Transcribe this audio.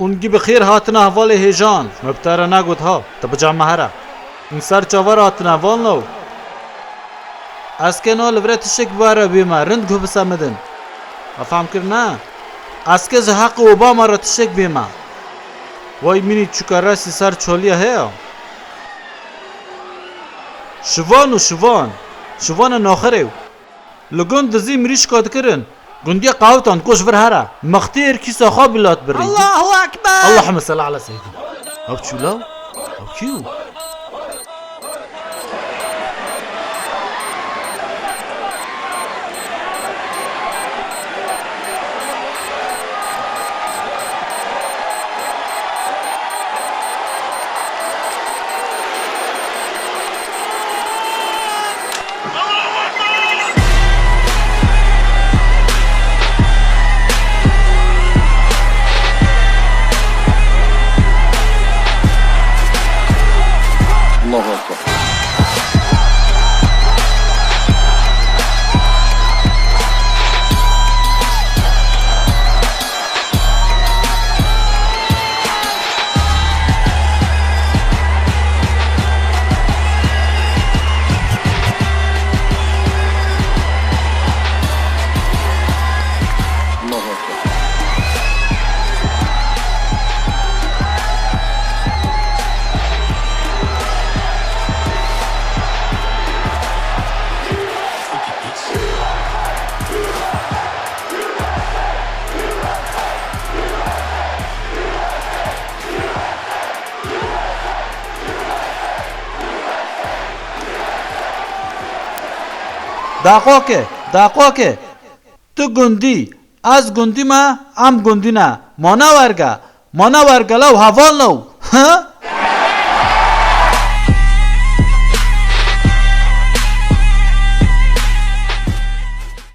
اونگی بخیر هاتن احوال هیجان مبتره نگود ها تبجا مهره این سر چاور هاتن احوال نو از که نو لبره تشک باره بیمه رند گو بسامدن افهم کر نه از که زه حق اوباما را تشک بیمه وای منی چوکا راسی سر چولیه هیا شوان ناخره لگون دزی مریش کاد کرن گندی قاوتان کوش ور هره مختیر کیسا خواب بلات بری الله اکبر اللهم صل على سيدنا هاو چولا هاو کیو الله أكبر. الله أكبر. داقوکه تو گندی از گندی ما ام گندی نه مانا ورگا لو حوال نو ها